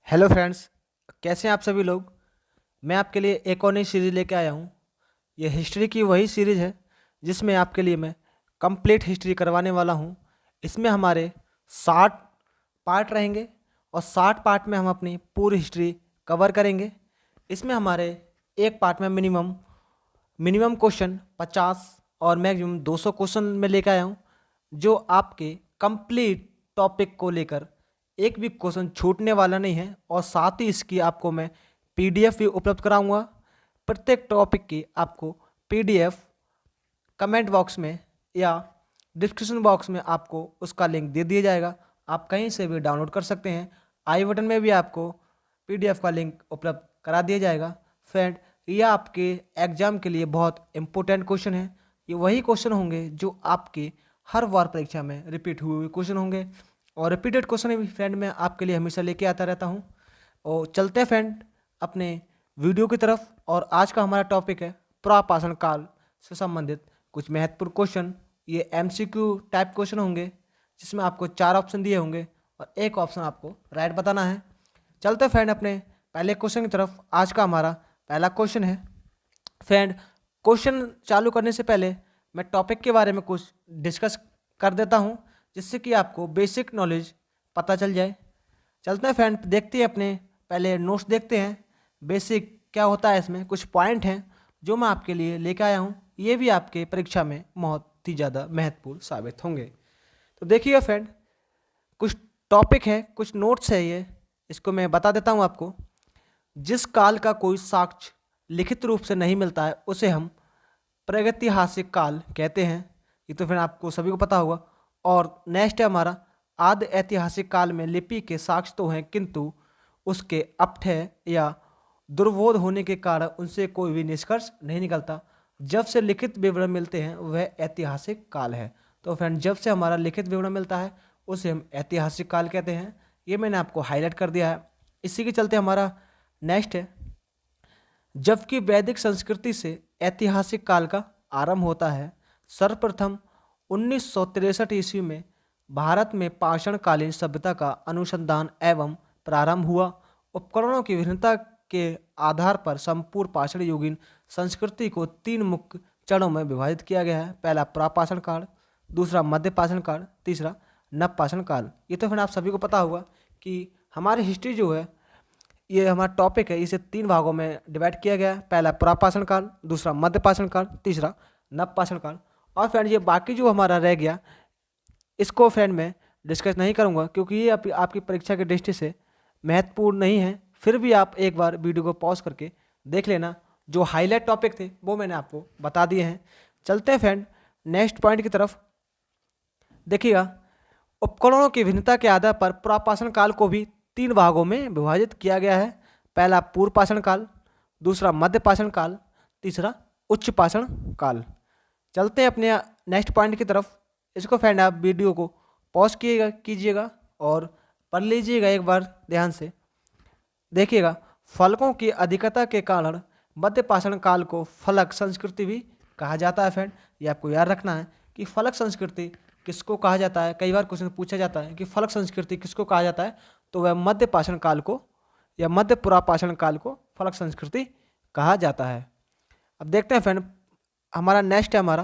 Hello friends, कैसे हैं आप सभी लोग। मैं आपके लिए एक और नई सीरीज़ लेके आया हूँ। ये हिस्ट्री की वही सीरीज़ है जिसमें आपके लिए मैं कंप्लीट हिस्ट्री करवाने वाला हूँ। इसमें हमारे 60 पार्ट रहेंगे और 60 पार्ट में हम अपनी पूरी हिस्ट्री कवर करेंगे। इसमें हमारे एक पार्ट में मिनिमम मिनिमम क्वेश्चन 50 और मैक्सिमम 200 क्वेश्चन में लेकर आया हूँ, जो आपके कंप्लीट टॉपिक को लेकर एक भी क्वेश्चन छूटने वाला नहीं है। और साथ ही इसकी आपको मैं पीडीएफ भी उपलब्ध कराऊंगा। प्रत्येक टॉपिक की आपको पीडीएफ कमेंट बॉक्स में या डिस्क्रिप्शन बॉक्स में आपको उसका लिंक दे दिया जाएगा। आप कहीं से भी डाउनलोड कर सकते हैं। आई बटन में भी आपको पीडीएफ का लिंक उपलब्ध करा दिया जाएगा। फ्रेंड, ये आपके एग्जाम के लिए बहुत इंपॉर्टेंट क्वेश्चन है। ये वही क्वेश्चन होंगे जो आपके हर बार परीक्षा में रिपीट हुए हुए क्वेश्चन होंगे, और रिपीटेड क्वेश्चन भी फ्रेंड मैं आपके लिए हमेशा लेके आता रहता हूँ। और चलते हैं फ्रेंड अपने वीडियो की तरफ। और आज का हमारा टॉपिक है पुरापाषाण काल से संबंधित कुछ महत्वपूर्ण क्वेश्चन। ये एमसीक्यू टाइप क्वेश्चन होंगे, जिसमें आपको 4 ऑप्शन दिए होंगे और एक ऑप्शन आपको राइट बताना है। चलते हैं फ्रेंड अपने पहले क्वेश्चन की तरफ। आज का हमारा पहला क्वेश्चन है। फ्रेंड, क्वेश्चन चालू करने से पहले मैं टॉपिक के बारे में कुछ डिस्कस कर देता हूँ, जिससे कि आपको बेसिक नॉलेज पता चल जाए। चलते हैं फ्रेंड, देखते हैं अपने पहले नोट्स देखते हैं बेसिक क्या होता है। इसमें कुछ पॉइंट हैं जो मैं आपके लिए लेकर आया हूँ। ये भी आपके परीक्षा में बहुत ही ज़्यादा महत्वपूर्ण साबित होंगे। तो देखिएगा फ्रेंड, कुछ टॉपिक है, कुछ नोट्स है, ये इसको मैं बता देता हूँ आपको। जिस काल का कोई साक्ष्य लिखित रूप से नहीं मिलता है उसे हम प्रागैतिहासिक काल कहते हैं। ये तो फिर आपको सभी को पता होगा। और नेक्स्ट है हमारा आदि ऐतिहासिक काल में लिपि के साक्ष्य तो हैं, किंतु उसके अपठ्य या दुर्बोध होने के कारण उनसे कोई भी निष्कर्ष नहीं निकलता। जब से लिखित विवरण मिलते हैं वह ऐतिहासिक काल है। तो फ्रेंड, जब से हमारा लिखित विवरण मिलता है उसे हम ऐतिहासिक काल कहते हैं। ये मैंने आपको हाईलाइट कर दिया है। इसी के चलते हमारा नेक्स्ट है, जबकि वैदिक संस्कृति से ऐतिहासिक काल का आरंभ होता है। सर्वप्रथम 1963 ईस्वी में भारत में पाषाणकालीन सभ्यता का अनुसंधान एवं प्रारंभ हुआ। उपकरणों की भिन्नता के आधार पर संपूर्ण पाषाण युगीन संस्कृति को 3 मुख्य चरणों में विभाजित किया गया है। पहला प्रापाषाण काल, दूसरा मध्य पाषाण काल, तीसरा नवपाषाण काल। ये तो फिर आप सभी को पता होगा कि हमारी हिस्ट्री जो है, ये हमारा टॉपिक है, इसे 3 भागों में डिवाइड किया गया है। पहला पुरापाषाण काल, दूसरा मध्यपाषाण काल, तीसरा नवपाषाण काल। और फ्रेंड, ये बाकी जो हमारा रह गया, इसको फ्रेंड मैं डिस्कस नहीं करूंगा, क्योंकि ये आपकी परीक्षा की दृष्टि से महत्वपूर्ण नहीं है। फिर भी आप एक बार वीडियो को पॉज करके देख लेना। जो हाईलाइट टॉपिक थे वो मैंने आपको बता दिए हैं। चलते हैं फ्रेंड नेक्स्ट पॉइंट की तरफ। देखिएगा, उपकरणों की भिन्नता के आधार पर पुरापाषाण काल को भी 3 भागों में विभाजित किया गया है। पहला पूर्व पाषाण काल, दूसरा मध्य पाषाण काल, तीसरा उच्च पाषाण काल। चलते हैं अपने नेक्स्ट पॉइंट की तरफ। इसको फ्रेंड आप वीडियो को पॉज कीजिएगा और पढ़ लीजिएगा एक बार ध्यान से। देखिएगा, फलकों की अधिकता के कारण मध्य पाषाण काल को फलक संस्कृति भी कहा जाता है। फ्रेंड, ये आपको याद रखना है कि फलक संस्कृति किसको कहा जाता है। कई बार क्वेश्चन पूछा जाता है कि फलक संस्कृति किसको कहा जाता है, तो वह मध्य पाषाण काल को या मध्य पुरापाषाण काल को फलक संस्कृति कहा जाता है। अब देखते हैं फ्रेंड, हमारा नेक्स्ट है हमारा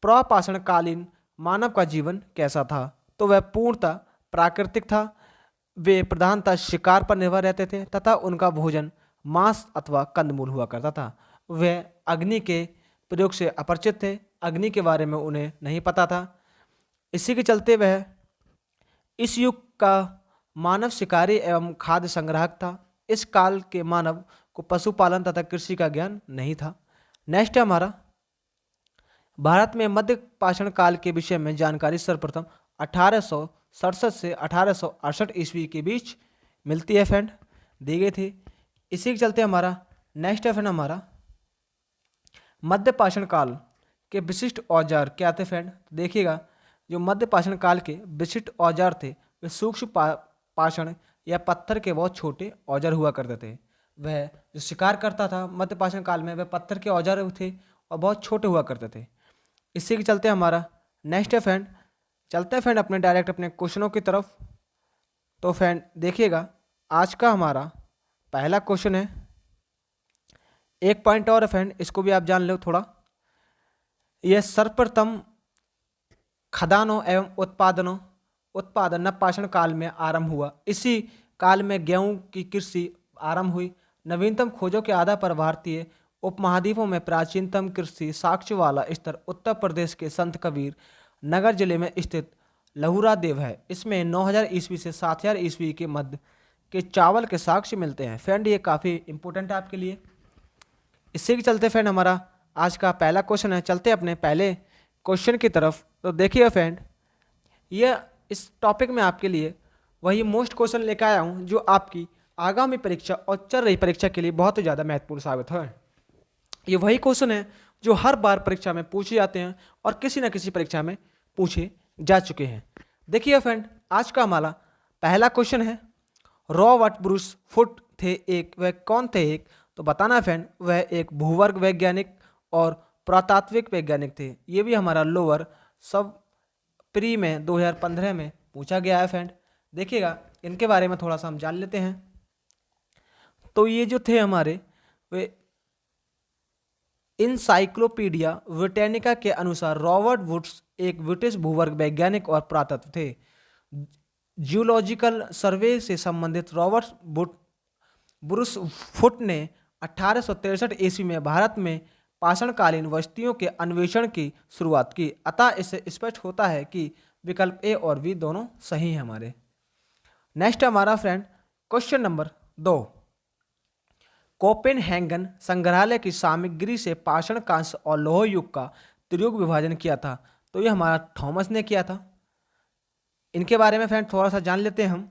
पुरापाषाण कालीन मानव का जीवन कैसा था। तो वह पूर्णतः प्राकृतिक था। वे प्रधानतः शिकार पर निर्भर रहते थे तथा उनका भोजन मांस अथवा कंदमूल हुआ करता था। वे अग्नि के प्रयोग से अपरिचित थे। अग्नि के बारे में उन्हें नहीं पता था। इसी के चलते वह इस युग का मानव शिकारी एवं खाद्य संग्राहक था। इस काल के मानव को पशुपालन तथा कृषि का ज्ञान नहीं था। नेक्स्ट है हमारा, भारत में मध्य पाषाण काल के विषय में जानकारी सर्वप्रथम 1867 से 1868 ईस्वी के बीच मिलती है। फ्रेंड, दी गई थी। इसी के चलते हमारा नेक्स्ट है फ्रेंड हमारा मध्य पाषाण काल के विशिष्ट औजार क्या थे। फ्रेंड, देखिएगा, जो मध्य पाषाण काल के विशिष्ट औजार थे वे सूक्ष्म पाषाण या पत्थर के बहुत छोटे औजार हुआ करते थे। वह जो शिकार करता था मध्य पाषाण काल में, वह पत्थर के औजार थे और बहुत छोटे हुआ करते थे। इसी के चलते हमारा नेक्स्ट है फ्रेंड, चलते हैं फ्रेंड अपने डायरेक्ट अपने क्वेश्चनों की तरफ। तो फ्रेंड देखिएगा, आज का हमारा पहला क्वेश्चन है, एक पॉइंट और है फ्रेंड, इसको भी आप जान लो थोड़ा। यह सर्वप्रथम खदानों एवं उत्पादन नवपाषाण काल में आरंभ हुआ। इसी काल में गेहूं की कृषि आरंभ हुई। नवीनतम खोजों के आधार पर भारतीय उपमहाद्वीपों में प्राचीनतम कृषि साक्ष्य वाला स्तर उत्तर प्रदेश के संत कबीर नगर जिले में स्थित लहुरा देव है। इसमें 9000 ईस्वी से 7000 ईस्वी के मध्य के चावल के साक्ष्य मिलते हैं। फ्रेंड ये काफ़ी इंपॉर्टेंट है आपके लिए। इससे के चलते फ्रेंड हमारा आज का पहला क्वेश्चन है। चलते अपने पहले क्वेश्चन की तरफ। तो देखिए फ्रेंड, यह इस टॉपिक में आपके लिए वही मोस्ट क्वेश्चन लेकर आया हूँ जो आपकी आगामी परीक्षा और चल रही परीक्षा के लिए बहुत ही ज़्यादा महत्वपूर्ण साबित है। ये वही क्वेश्चन है जो हर बार परीक्षा में पूछे जाते हैं और किसी न किसी परीक्षा में पूछे जा चुके हैं। देखिए फ्रेंड, आज का हमारा पहला क्वेश्चन है, रॉबर्ट ब्रूस फुट थे एक, वह कौन थे एक? तो बताना फ्रेंड, वह एक भूवर्ग वैज्ञानिक और पुरातात्विक वैज्ञानिक थे। ये भी हमारा लोअर सब प्री में 2015 में पूछा गया है फ्रेंड। देखिएगा इनके बारे में थोड़ा सा हम जान लेते हैं। तो ये जो थे हमारे, वे इनसाइक्लोपीडिया ब्रिटानिका के अनुसार रॉबर्ट वुड्स एक ब्रिटिश भूवर्ग वैज्ञानिक और पुरातत्व थे। जियोलॉजिकल सर्वे से संबंधित रॉबर्ट ब्रूस फुट ने 1863 ईस्वी में भारत में पाषाणकालीन वस्तुओं के अन्वेषण की शुरुआत की। अतः इससे स्पष्ट होता है कि विकल्प ए और बी दोनों सही हैं हमारे। नेक्स्ट हमारा फ्रेंड क्वेश्चन नंबर 2, कोपेनहेगन संग्रहालय की सामग्री से पाषाण, कांस्य और लौह युग का त्रियुग विभाजन किया था। तो ये हमारा थॉमस ने किया था। इनके बारे में फ्रेंड थोड़ा सा जान लेते हैं हम।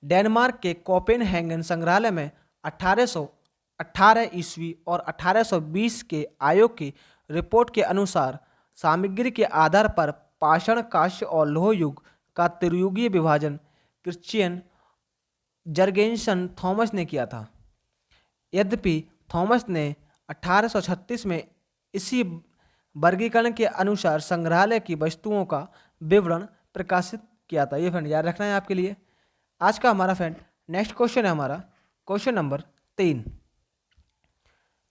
डेनमार्क के कोपेनहेगन संग्रहालय में 1818 ईस्वी और 1820 के आयोग की रिपोर्ट के अनुसार सामग्री के आधार पर पाषाण, कांस्य और लौह युग का त्रियुगीय विभाजन क्रिश्चियन जर्गेनसन थॉमस ने किया था। यद्यपि थॉमस ने 1836 में इसी वर्गीकरण के अनुसार संग्रहालय की वस्तुओं का विवरण प्रकाशित किया था। ये फ्रेंड याद रखना है आपके लिए। आज का हमारा फ्रेंड नेक्स्ट क्वेश्चन है हमारा क्वेश्चन नंबर 3,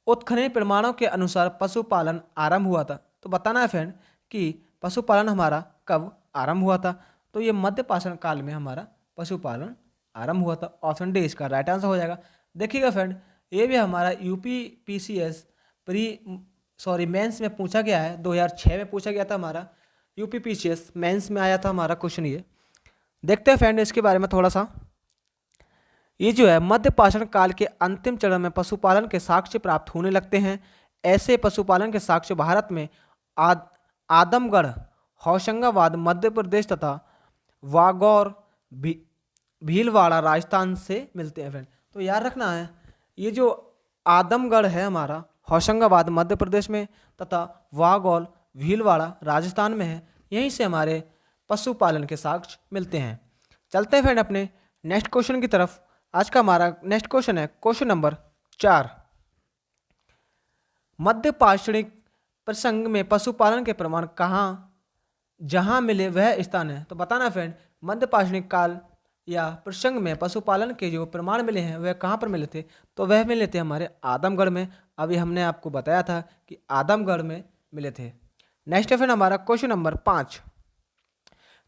उत्खनन प्रमाणों के अनुसार पशुपालन आरंभ हुआ था। तो बताना है फ्रेंड कि पशुपालन हमारा कब आरंभ हुआ था। तो ये मध्य पाषाण काल में हमारा पशुपालन आरंभ हुआ था। ऑप्शन डी इसका राइट आंसर हो जाएगा। देखिएगा फ्रेंड, ये भी हमारा यूपीपीसीएस मेंस में पूछा गया है। 2006 में पूछा गया था हमारा यूपीपीसीएस मेंस में आया था हमारा क्वेश्चन। ये देखते हैं फ्रेंड इसके बारे में थोड़ा सा। ये जो है मध्य पाषाण काल के अंतिम चरण में पशुपालन के साक्ष्य प्राप्त होने लगते हैं। ऐसे पशुपालन के साक्ष्य भारत में आदमगढ़, होशंगाबाद मध्य प्रदेश तथा वागौर भीलवाड़ा राजस्थान से मिलते हैं फ्रेंड। तो याद रखना है, ये जो आदमगढ़ है हमारा होशंगाबाद मध्य प्रदेश में तथा वागौर भीलवाड़ा राजस्थान में है, यहीं से हमारे पशुपालन के साक्ष्य मिलते हैं। चलते हैं फ्रेंड अपने नेक्स्ट क्वेश्चन की तरफ। आज का हमारा नेक्स्ट क्वेश्चन है क्वेश्चन नंबर 4, मध्य पाषाणिक प्रसंग में पशुपालन के प्रमाण कहाँ जहाँ मिले वह स्थान है। तो बताना फ्रेंड, मध्य पाषाणिक काल या प्रसंग में पशुपालन के जो प्रमाण मिले हैं वह कहाँ पर मिले थे। तो वह मिले थे हमारे आदमगढ़ में। अभी हमने आपको बताया था कि आदमगढ़ में मिले थे। नेक्स्ट है फ्रेंड हमारा क्वेश्चन नंबर 5,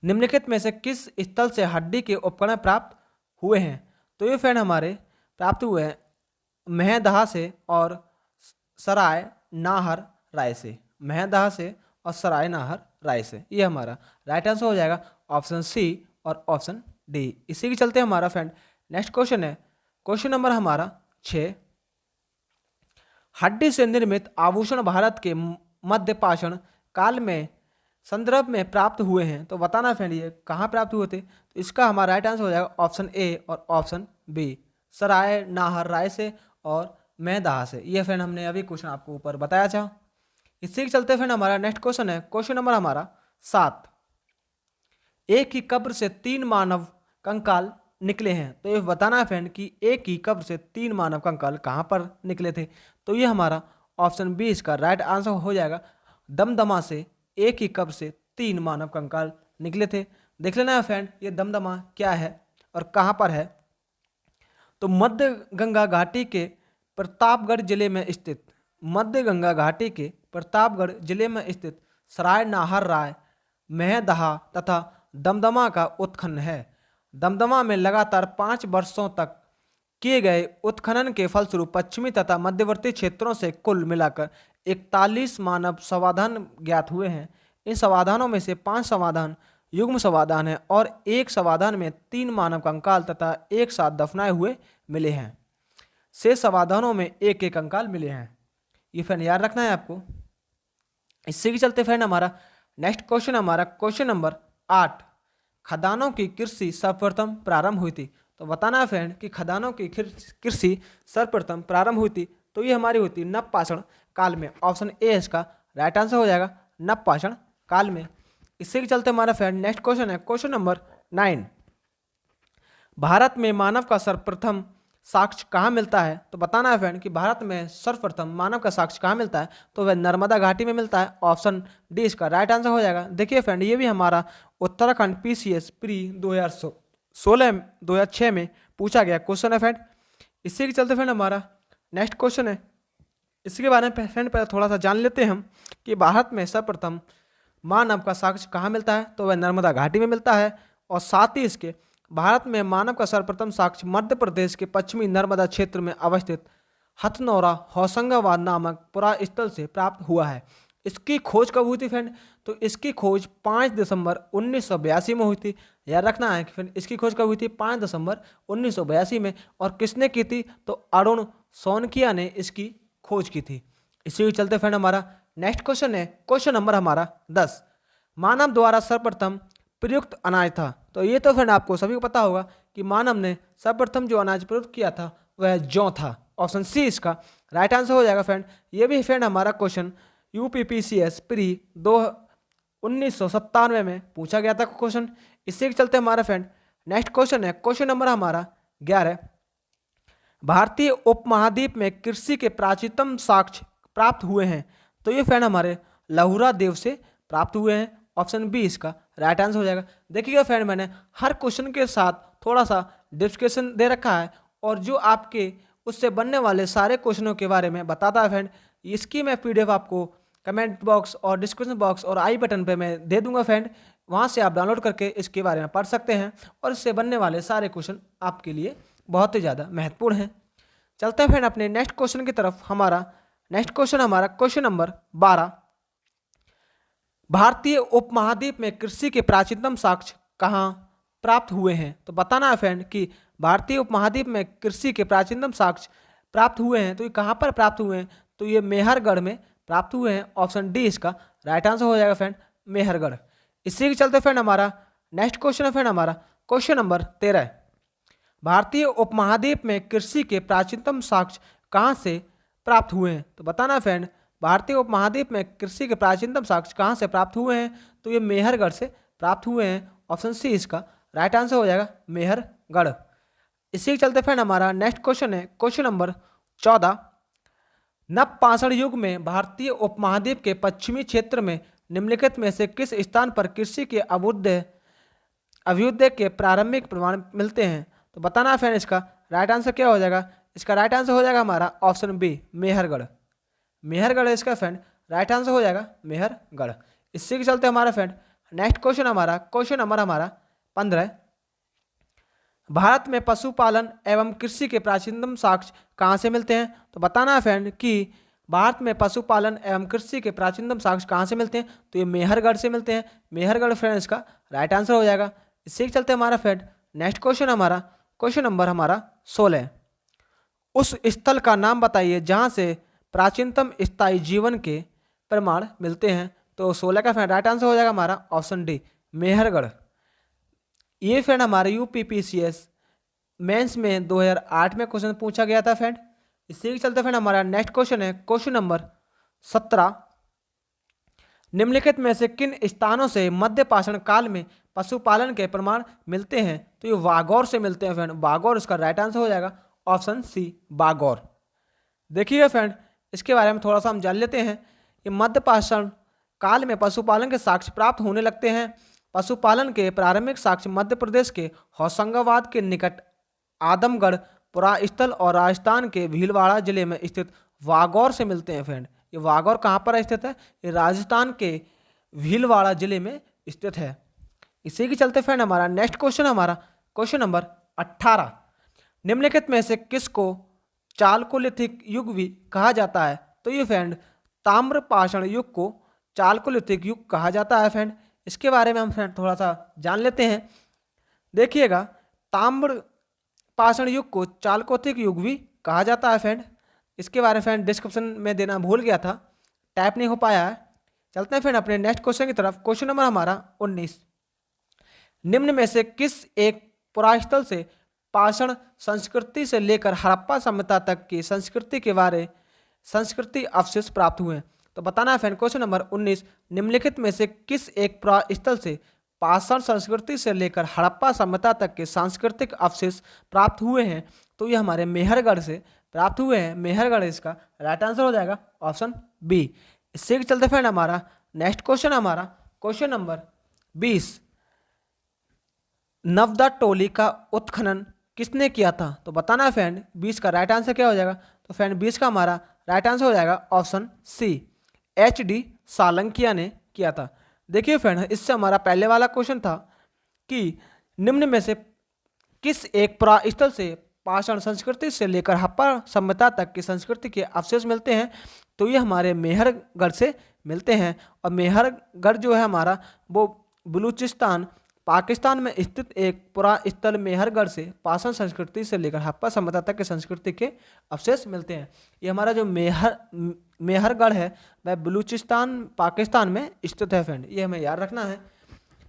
निम्नलिखित में से किस स्थल से हड्डी के उपकरण प्राप्त हुए हैं। तो ये फ्रेंड हमारे प्राप्त हुए हैं महदहा से और सराय नाहर राय से। महदहा से और सराय नाहर राय से, ये हमारा राइट आंसर हो जाएगा ऑप्शन सी और ऑप्शन डी। इसी के चलते हमारा फ्रेंड नेक्स्ट क्वेश्चन है क्वेश्चन नंबर हमारा 6, हड्डी से निर्मित आभूषण भारत के मध्य पाषाण काल में संदर्भ में प्राप्त हुए हैं। तो बताना फ्रेंड ये कहाँ प्राप्त हुए थे। तो इसका हमारा राइट आंसर हो जाएगा ऑप्शन ए और ऑप्शन बी, सराय नाहर राय से और महदहा से। ये फ्रेंड हमने अभी क्वेश्चन आपको ऊपर बताया था। इसी के चलते फ्रेंड हमारा नेक्स्ट क्वेश्चन है क्वेश्चन नंबर हमारा 7, एक ही कब्र से 3 मानव कंकाल निकले हैं। तो ये बताना है फ्रेंड कि एक ही कब्र से 3 मानव कंकाल कहाँ पर निकले थे। तो ये हमारा ऑप्शन बी इसका राइट आंसर हो जाएगा, दमदमा से एक ही कब्र से 3 मानव कंकाल निकले थे। देख लेना है फ्रेंड ये दमदमा क्या है और कहाँ पर है। तो मध्य गंगा घाटी के प्रतापगढ़ जिले में स्थित मध्य गंगा घाटी के प्रतापगढ़ जिले में स्थित सराय नाहर राय, मेहदहा तथा दमदमा का उत्खनन है। दमदमा में लगातार 5 वर्षों तक किए गए उत्खनन के फलस्वरूप पश्चिमी तथा मध्यवर्ती क्षेत्रों से कुल मिलाकर 41 मानव समाधान ज्ञात हुए हैं। इन समाधानों में से 5 समाधान युग्म समाधान है और एक समाधान में 3 मानव कंकाल तथा एक साथ दफनाए हुए मिले हैं। शेष समाधानों में एक एक कंकाल मिले हैं। ये फ्रेंड याद रखना है आपको। इससे के चलते फ्रेंड हमारा नेक्स्ट क्वेश्चन, हमारा क्वेश्चन नंबर 8, खदानों की कृषि सर्वप्रथम प्रारंभ हुई थी। तो बताना है फ्रेंड कि खदानों की कृषि सर्वप्रथम प्रारंभ हुई थी, तो ये हमारी हुई थी नवपाषाण काल में। ऑप्शन ए इसका राइट आंसर हो जाएगा, नवपाषाण काल में। इससे के चलते हमारा फ्रेंड नेक्स्ट क्वेश्चन है क्वेश्चन नंबर 9, भारत में मानव का सर्वप्रथम साक्ष्य कहाँ मिलता है। तो बताना है फ्रेंड कि भारत में सर्वप्रथम मानव का साक्ष्य कहाँ मिलता है, तो वह नर्मदा घाटी में मिलता है। ऑप्शन डी इसका राइट आंसर हो जाएगा। देखिए फ्रेंड, ये भी हमारा उत्तराखंड PCS प्री 2006 में पूछा गया क्वेश्चन है फ्रेंड। इसी के चलते फ्रेंड हमारा नेक्स्ट क्वेश्चन है, इसके बारे में फ्रेंड पहले थोड़ा सा जान लेते हैं हम कि भारत में सर्वप्रथम मानव का साक्ष्य कहाँ मिलता है, तो वह नर्मदा घाटी में मिलता है। और साथ ही इसके भारत में मानव का सर्वप्रथम साक्ष्य मध्य प्रदेश के पश्चिमी नर्मदा क्षेत्र में अवस्थित हथनौरा होशंगाबाद नामक पुरास्थल से प्राप्त हुआ है। इसकी खोज कब हुई थी फ्रेंड, तो इसकी खोज 5 दिसंबर 1982 में हुई थी। याद रखना है कि फ्रेंड इसकी खोज कब हुई थी, 5 दिसंबर 1982 में। और किसने की थी, तो अरुण सोनकिया ने इसकी खोज की थी। इसी के चलते फ्रेंड हमारा नेक्स्ट क्वेश्चन है क्वेश्चन नंबर हमारा 10, मानव द्वारा सर्वप्रथम प्रयुक्त अनाज था। तो ये तो फ्रेंड आपको सभी को पता होगा कि मानव ने सर्वप्रथम जो अनाज प्रयुक्त किया था वह जौ था। ऑप्शन सी इसका राइट आंसर हो जाएगा फ्रेंड। ये भी फ्रेंड हमारा क्वेश्चन UPPCS प्री 1997 में पूछा गया था क्वेश्चन। इससे के चलते हमारा फ्रेंड नेक्स्ट क्वेश्चन है क्वेश्चन नंबर हमारा 11, भारतीय उपमहाद्वीप में कृषि के प्राचीनतम साक्ष्य प्राप्त हुए हैं। तो ये फ्रेंड हमारे लहुरा देव से प्राप्त हुए हैं। ऑप्शन बी इसका राइट आंसर हो जाएगा। देखिएगा फ्रेंड, मैंने हर क्वेश्चन के साथ थोड़ा सा डिस्क्रिप्शन दे रखा है और जो आपके उससे बनने वाले सारे क्वेश्चनों के बारे में बताता है फ्रेंड। इसकी मैं PDF आपको कमेंट बॉक्स और डिस्क्रिप्शन बॉक्स और आई बटन पे मैं दे दूंगा फ्रेंड। वहाँ से आप डाउनलोड करके इसके बारे में पढ़ सकते हैं और इससे बनने वाले सारे क्वेश्चन आपके लिए बहुत ही ज़्यादा महत्वपूर्ण हैं। चलते हैं फ्रेंड अपने नेक्स्ट क्वेश्चन की तरफ। हमारा नेक्स्ट क्वेश्चन हमारा क्वेश्चन नंबर 12, भारतीय उपमहाद्वीप में कृषि के प्राचीनतम साक्ष्य कहाँ प्राप्त हुए हैं। तो बताना है फ्रेंड कि भारतीय उपमहाद्वीप में कृषि के प्राचीनतम साक्ष्य प्राप्त हुए हैं, तो ये कहाँ पर प्राप्त हुए हैं, तो ये मेहरगढ़ में प्राप्त हुए हैं। ऑप्शन डी इसका राइट आंसर हो जाएगा फ्रेंड, मेहरगढ़। इसी के चलते फ्रेंड हमारा नेक्स्ट क्वेश्चन है फ्रेंड हमारा क्वेश्चन नंबर 13, भारतीय उपमहाद्वीप में कृषि के प्राचीनतम साक्ष्य कहाँ से प्राप्त हुए हैं। तो बताना है फ्रेंड भारतीय उपमहाद्वीप में कृषि के प्राचीनतम साक्ष्य कहाँ से प्राप्त हुए हैं, तो ये मेहरगढ़ से प्राप्त हुए हैं। ऑप्शन सी इसका राइट आंसर हो जाएगा, मेहरगढ़। इसी के चलते फ्रेंड हमारा नेक्स्ट क्वेश्चन है क्वेश्चन नंबर 14, नवपाषाण युग में भारतीय उपमहाद्वीप के पश्चिमी क्षेत्र में निम्नलिखित में से किस स्थान पर कृषि के अभ्युदय के प्रारंभिक प्रमाण मिलते हैं। तो बताना है फ्रेंड इसका राइट आंसर क्या हो जाएगा। इसका राइट आंसर हो जाएगा हमारा ऑप्शन बी, मेहरगढ़। मेहरगढ़ इसका फ्रेंड राइट आंसर हो जाएगा, मेहरगढ़। इसी के चलते हमारा फ्रेंड नेक्स्ट क्वेश्चन हमारा क्वेश्चन नंबर हमारा 15, भारत में पशुपालन एवं कृषि के प्राचीनतम साक्ष्य कहाँ से मिलते हैं। तो बताना है फ्रेंड कि भारत में पशुपालन एवं कृषि के प्राचीनतम साक्ष्य कहाँ से मिलते हैं, तो ये मेहरगढ़ से मिलते हैं। मेहरगढ़ फ्रेंड इसका राइट आंसर हो जाएगा। इसी के चलते हमारा फ्रेंड नेक्स्ट क्वेश्चन हमारा क्वेश्चन नंबर हमारा 16, उस स्थल का नाम बताइए जहाँ से प्राचीनतम स्थायी जीवन के प्रमाण मिलते हैं। तो 16 का फ्रेंड राइट आंसर हो जाएगा हमारा ऑप्शन डी, मेहरगढ़। ये फ्रेंड हमारे UPPCS मेंस में 2008 में क्वेश्चन पूछा गया था फ्रेंड। इसी के चलते फ्रेंड हमारा नेक्स्ट क्वेश्चन है क्वेश्चन नंबर 17, निम्नलिखित में से किन स्थानों से मध्य पाषाण काल में पशुपालन के प्रमाण मिलते हैं। तो ये वागौर से मिलते हैं फ्रेंड, वागौर इसका राइट आंसर हो जाएगा ऑप्शन सी, वागौर। देखिए फ्रेंड इसके बारे में थोड़ा सा हम जान लेते हैं कि मध्य पाषाण काल में पशुपालन के साक्ष्य प्राप्त होने लगते हैं। पशुपालन के प्रारंभिक साक्ष्य मध्य प्रदेश के होशंगाबाद के निकट आदमगढ़ पुरास्थल और राजस्थान के भीलवाड़ा जिले में स्थित वागौर से मिलते हैं फ्रेंड। ये वागौर कहाँ पर स्थित है? ये राजस्थान के भीलवाड़ा जिले में स्थित है। इसी के चलते फ्रेंड हमारा नेक्स्ट क्वेश्चन, हमारा क्वेश्चन नंबर 18, निम्नलिखित में से किसको चालकोलिथिक युग भी कहा जाता है? तो ये फ्रेंड ताम्र पाषाण युग को चालकोलिथिक युग कहा जाता है फ्रेंड। इसके बारे में हम फ्रेंड थोड़ा सा जान लेते हैं। देखिएगा, ताम्र पाषाण युग को चालकोलिथिक युग भी कहा जाता है फ्रेंड। इसके बारे में फ्रेंड डिस्क्रिप्शन में देना भूल गया था, टाइप नहीं हो पाया है। चलते हैं फ्रेंड अपने नेक्स्ट क्वेश्चन की तरफ। क्वेश्चन नंबर हमारा 19, निम्न में से किस एक पुरास्थल से पाषाण संस्कृति से लेकर हड़प्पा सभ्यता तक की संस्कृति के बारे संस्कृति अवशेष प्राप्त हुए हैं? तो बताना है फ्रेंड क्वेश्चन नंबर 19, निम्नलिखित में से किस एक पुरास्थल से पाषाण संस्कृति से लेकर हड़प्पा सभ्यता तक के सांस्कृतिक अवशेष प्राप्त हुए हैं? तो ये हमारे मेहरगढ़ से प्राप्त हुए हैं। मेहरगढ़ इसका राइट आंसर हो जाएगा ऑप्शन बी। इससे चलते फ्रेंड हमारा नेक्स्ट क्वेश्चन, हमारा क्वेश्चन नंबर 20, नवदा टोली का उत्खनन किसने किया था? तो बताना है फ्रेंड 20 का राइट आंसर क्या हो जाएगा? तो फ्रेंड 20 का हमारा राइट आंसर हो जाएगा ऑप्शन सी, HD सालंकिया ने किया था। देखिए फ्रेंड, इससे हमारा पहले वाला क्वेश्चन था कि निम्न में से किस एक पुरास्थल से पाषाण संस्कृति से लेकर हड़प्पा सभ्यता तक की संस्कृति के अवशेष मिलते हैं? तो ये हमारे मेहरगढ़ से मिलते हैं। और मेहरगढ़ जो है हमारा वो बलूचिस्तान पाकिस्तान में स्थित एक पुरास्थल मेहरगढ़ से पाषाण संस्कृति से लेकर हड़प्पा सभ्यता तक की संस्कृति के अवशेष मिलते हैं। ये हमारा जो मेहरगढ़ है वह बलूचिस्तान पाकिस्तान में स्थित है फ्रेंड, ये हमें याद रखना है।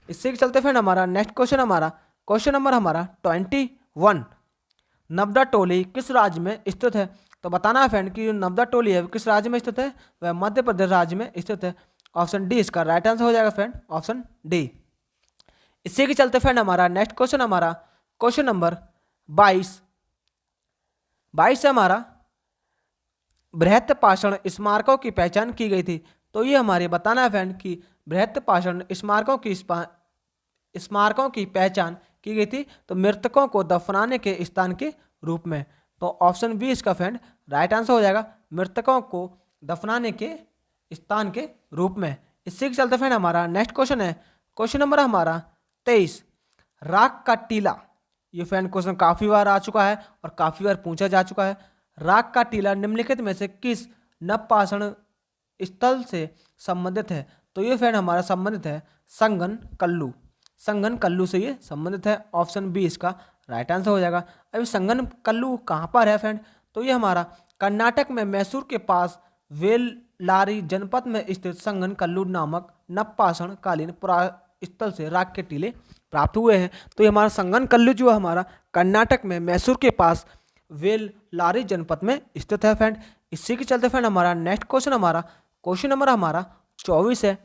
इससे चलते फ्रेंड हमारा नेक्स्ट क्वेश्चन, हमारा क्वेश्चन नंबर हमारा 21, नवदा टोली किस राज्य में स्थित है? तो बताना है फ्रेंड कि जो नवदा टोली है किस राज्य में स्थित है? वह मध्य प्रदेश राज्य में स्थित है। ऑप्शन डी इसका राइट आंसर हो जाएगा फ्रेंड, ऑप्शन डी। इसी के चलते फ्रेंड हमारा नेक्स्ट क्वेश्चन, हमारा क्वेश्चन नंबर 22 से हमारा बृहत् पाषाण स्मारकों की पहचान की गई थी। तो ये हमारे बताना है फ्रेंड कि बृहत् पाषाण स्मारकों की पहचान की गई थी तो मृतकों को दफनाने के स्थान के रूप में। तो ऑप्शन बी इसका फ्रेंड राइट आंसर हो जाएगा, मृतकों को दफनाने के स्थान के रूप में। इससे चलते फ्रेंड हमारा नेक्स्ट क्वेश्चन है क्वेश्चन नंबर हमारा 23, राख का टीला। ये फ्रेंड क्वेश्चन काफी बार आ चुका है और काफी बार पूछा जा चुका है। राख का टीला निम्नलिखित में से किस नवपाषाण स्थल से संबंधित है? तो ये फ्रेंड हमारा संबंधित है संगनकल्लू, संगनकल्लू से ये संबंधित है। ऑप्शन बी इसका राइट आंसर हो जाएगा। अभी संगनकल्लू कहाँ पर है फ्रेंड? तो ये हमारा कर्नाटक में मैसूर के पास वेल्लारी जनपद में स्थित संगनकल्लू नामक नवपाषाण कालीन पुरास्थल से राख के टीले प्राप्त हुए हैं। तो ये हमारा संगनकल्लू जो हमारा कर्नाटक में मैसूर के पास वेल्लारी जनपद में स्थित है फ्रेंड। इसी के चलते फ्रेंड हमारा नेक्स्ट क्वेश्चन, हमारा क्वेश्चन नंबर हमारा 24 है,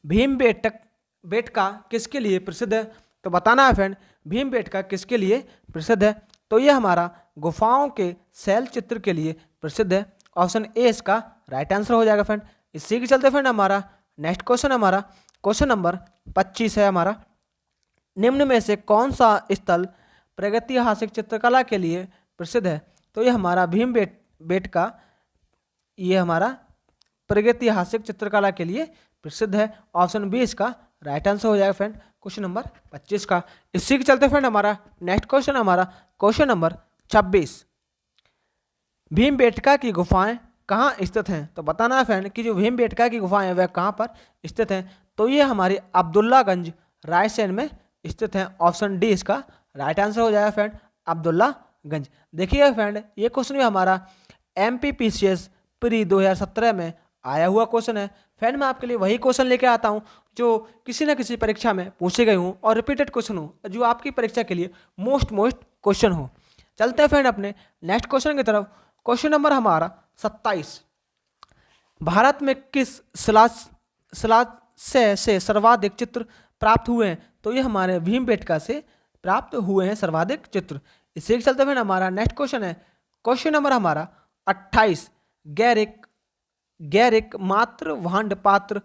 भीमबेटका किसके लिए प्रसिद्ध है? तो बताना है फ्रेंड भीमबेटका किसके लिए प्रसिद्ध है? तो ये हमारा गुफाओं के शैल चित्र के लिए प्रसिद्ध है। ऑप्शन ए इसका राइट आंसर हो जाएगा फ्रेंड। इसी के चलते फ्रेंड हमारा नेक्स्ट क्वेश्चन, हमारा क्वेश्चन नंबर 25 है हमारा, निम्न में से कौन सा स्थल प्रागैतिहासिक चित्रकला के लिए प्रसिद्ध है? तो ये हमारा भीमबेटका ये हमारा प्रागैतिहासिक चित्रकला के लिए प्रसिद्ध है। ऑप्शन बी इसका राइट आंसर हो जाएगा फ्रेंड क्वेश्चन नंबर 25 का। इसी के चलते फ्रेंड हमारा नेक्स्ट क्वेश्चन, हमारा क्वेश्चन नंबर 26, भीमबेटका की गुफाएं कहाँ स्थित हैं? तो बताना है फ्रेंड कि जो भीमबेटका की गुफाएं हैं वह कहाँ पर स्थित हैं? तो ये हमारी अब्दुल्लागंज रायसेन में स्थित हैं। ऑप्शन डी इसका राइट आंसर हो जाएगा फ्रेंड, अब्दुल्लागंज। देखिए फ्रेंड ये क्वेश्चन भी हमारा MPPCS प्री 2017 में आया हुआ क्वेश्चन है। फ्रेंड मैं आपके लिए वही क्वेश्चन लेके आता हूँ जो किसी न किसी परीक्षा में पूछे गए हूँ और रिपीटेड क्वेश्चन हो, जो आपकी परीक्षा के लिए मोस्ट क्वेश्चन हो। चलते हैं फ्रेंड अपने नेक्स्ट क्वेश्चन की तरफ। क्वेश्चन नंबर हमारा 27, भारत में किस शिलाशय से सर्वाधिक चित्र प्राप्त हुए हैं? तो ये हमारे भीमबेटका से प्राप्त हुए हैं सर्वाधिक चित्र। इसी के चलते फ्रेंड हमारा नेक्स्ट क्वेश्चन है क्वेश्चन नंबर हमारा 28, गैरिक मात्र भांड पात्र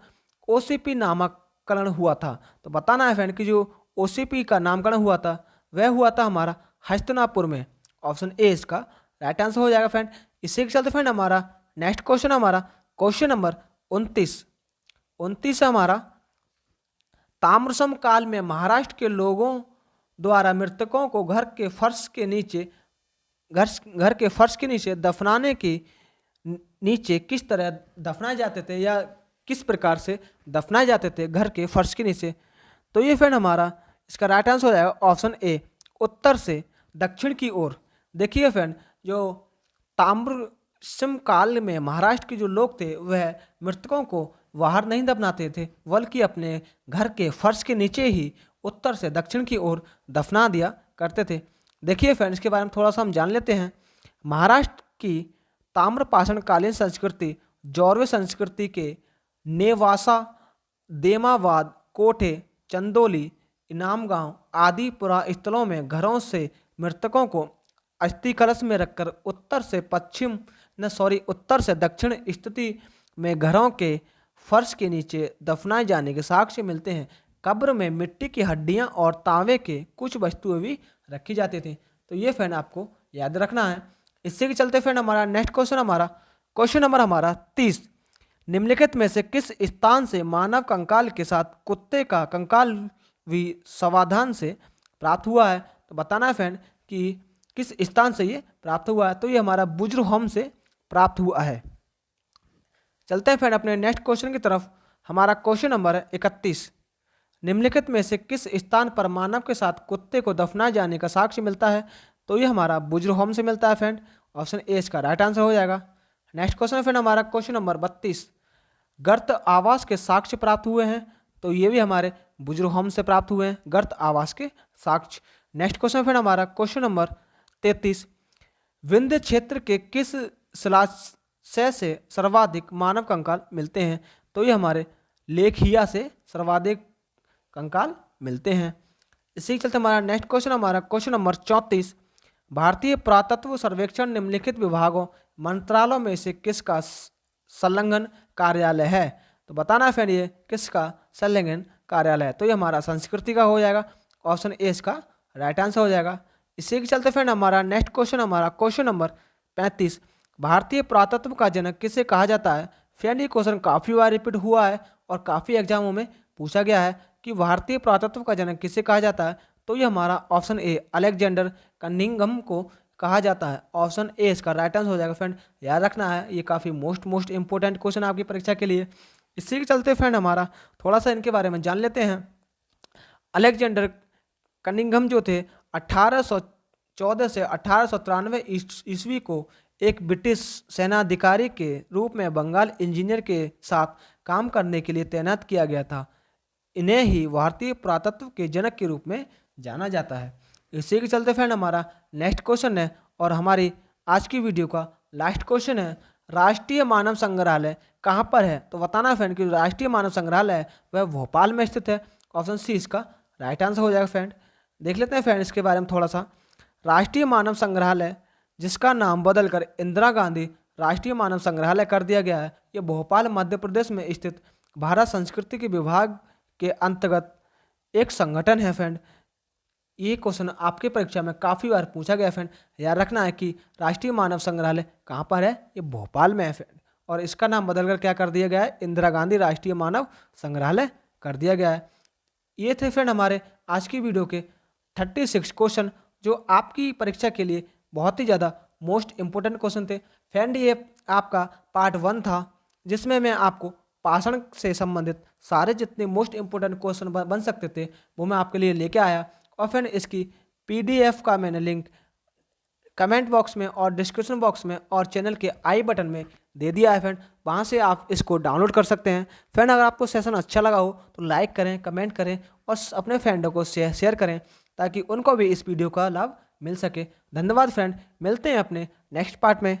OCP नामकरण हुआ था। तो बताना है फ्रेंड कि जो OCP का नामकरण हुआ था वह हुआ था हमारा हस्तिनापुर में। ऑप्शन ए इसका राइट आंसर हो जाएगा फ्रेंड। इसी के चलते फ्रेंड हमारा नेक्स्ट क्वेश्चन हमारा क्वेश्चन नंबर 29 हमारा ताम्रसम काल में महाराष्ट्र के लोगों द्वारा मृतकों को घर के फर्श के नीचे दफनाने के नीचे किस तरह दफनाए जाते थे या किस प्रकार से दफनाए जाते थे घर के फर्श के नीचे। तो ये फ्रेंड हमारा इसका राइट आंसर हो जाएगा ऑप्शन ए उत्तर से दक्षिण की ओर। देखिए फ्रेंड जो ताम्रसम काल में महाराष्ट्र के जो लोग थे वह मृतकों को बाहर नहीं दफनाते थे बल्कि अपने घर के फर्श के नीचे ही उत्तर से दक्षिण की ओर दफना दिया करते थे। देखिए फ्रेंड इसके बारे में थोड़ा सा हम जान लेते हैं। महाराष्ट्र की ताम्रपाषाणकालीन संस्कृति जौरवे संस्कृति के नेवासा, देमावाद, कोठे, चंदोली, इनाम गांव आदि पुरास्थलों में घरों से मृतकों को अस्थि कलश में रखकर उत्तर से दक्षिण स्थिति में घरों के फर्श के नीचे दफनाए जाने के साक्ष्य मिलते हैं। कब्र में मिट्टी की हड्डियां और तांबे के कुछ वस्तुएं भी रखी जाती थी। तो ये फ्रेंड आपको याद रखना है। इससे के चलते फ्रेंड हमारा नेक्स्ट क्वेश्चन नंबर हमारा 30 निम्नलिखित में से किस स्थान से मानव कंकाल के साथ कुत्ते का कंकाल भी समाधान से प्राप्त हुआ है। तो बताना है फ्रेंड कि किस स्थान से ये प्राप्त हुआ है। तो ये हमारा बुजुर्ग से प्राप्त हुआ है। चलते हैं फ्रेंड अपने नेक्स्ट क्वेश्चन की तरफ। हमारा क्वेश्चन नंबर है 31 निम्नलिखित में से किस स्थान पर मानव के साथ कुत्ते को दफनाए जाने का साक्ष्य मिलता है। तो ये हमारा बुजुर्ग से मिलता है फ्रेंड। ऑप्शन ए इसका राइट आंसर हो जाएगा। नेक्स्ट क्वेश्चन है फ्रेंड हमारा क्वेश्चन नंबर 32 गर्त आवास के साक्ष्य प्राप्त हुए हैं। तो ये भी हमारे बुजुर्ग से प्राप्त हुए हैं गर्त आवास के साक्ष्य। नेक्स्ट क्वेश्चन है फ्रेंड हमारा क्वेश्चन नंबर 33 विंध्य क्षेत्र के किस शिलाशय से सर्वाधिक मानव कंकाल मिलते हैं। तो ये हमारे लेखिया से सर्वाधिक कंकाल मिलते हैं। इसी के चलते हमारा नेक्स्ट क्वेश्चन नंबर 34 भारतीय पुरातत्व सर्वेक्षण निम्नलिखित विभागों मंत्रालयों में से किसका संलग्न कार्यालय है। तो बताना है फ्रेंड ये किसका संलग्न कार्यालय है। तो ये हमारा संस्कृति का हो जाएगा। ऑप्शन ए इसका राइट आंसर हो जाएगा। इसी के चलते फ्रेंड हमारा नेक्स्ट क्वेश्चन नंबर 35 भारतीय पुरातत्व का जनक किसे कहा जाता है। फ्रेंड ये क्वेश्चन काफ़ी बार रिपीट हुआ है और काफ़ी एग्जामों में पूछा गया है कि भारतीय पुरातत्व का जनक किसे कहा जाता है। तो ये हमारा ऑप्शन ए अलेक्जेंडर कनिंघम को कहा जाता है। ऑप्शन ए इसका राइट आंसर हो जाएगा फ्रेंड। याद रखना है ये काफ़ी मोस्ट इंपॉर्टेंट क्वेश्चन आपकी परीक्षा के लिए। इसी के चलते फ्रेंड हमारा थोड़ा सा इनके बारे में जान लेते हैं। अलेक्जेंडर कनिंघम जो थे 1814 से 1893 ईस्वी को एक ब्रिटिश सेनाधिकारी के रूप में बंगाल इंजीनियर के साथ काम करने के लिए तैनात किया गया था। इन्हें ही भारतीय पुरातत्व के जनक के रूप में जाना जाता है। इसी के चलते फ्रेंड हमारा नेक्स्ट क्वेश्चन है और हमारी आज की वीडियो का लास्ट क्वेश्चन है राष्ट्रीय मानव संग्रहालय कहाँ पर है। तो बताना है फ्रेंड कि राष्ट्रीय मानव संग्रहालय वह भोपाल में स्थित है। ऑप्शन सी इसका राइट आंसर हो जाएगा फ्रेंड। देख लेते हैं फ्रेंड इसके बारे में थोड़ा सा। राष्ट्रीय मानव संग्रहालय जिसका नाम बदलकर इंदिरा गांधी राष्ट्रीय मानव संग्रहालय कर दिया गया है, ये भोपाल मध्य प्रदेश में स्थित भारत संस्कृति के विभाग के अंतर्गत एक संगठन है फ्रेंड। ये क्वेश्चन आपके परीक्षा में काफ़ी बार पूछा गया फ्रेंड। याद रखना है कि राष्ट्रीय मानव संग्रहालय कहाँ पर है, ये भोपाल में है फ्रेंड और इसका नाम बदलकर क्या कर दिया गया है, इंदिरा गांधी राष्ट्रीय मानव संग्रहालय कर दिया गया है। ये थे फ्रेंड हमारे आज की वीडियो के 36 क्वेश्चन जो आपकी परीक्षा के लिए बहुत ही ज़्यादा मोस्ट इम्पोर्टेंट क्वेश्चन थे फ्रेंड। ये आपका पार्ट 1 था जिसमें मैं आपको भाषण से संबंधित सारे जितने मोस्ट इम्पोर्टेंट क्वेश्चन बन सकते थे वो मैं आपके लिए लेके आया और फ्रेंड इसकी PDF का मैंने लिंक कमेंट बॉक्स में और डिस्क्रिप्शन बॉक्स में और चैनल के आई बटन में दे दिया है फ्रेंड। वहाँ से आप इसको डाउनलोड कर सकते हैं फ्रेंड। अगर आपको सेशन अच्छा लगा हो तो लाइक करें, कमेंट करें और अपने फ्रेंडों को शेयर करें ताकि उनको भी इस वीडियो का लाभ मिल सके। धन्यवाद फ्रेंड, मिलते हैं अपने नेक्स्ट पार्ट में।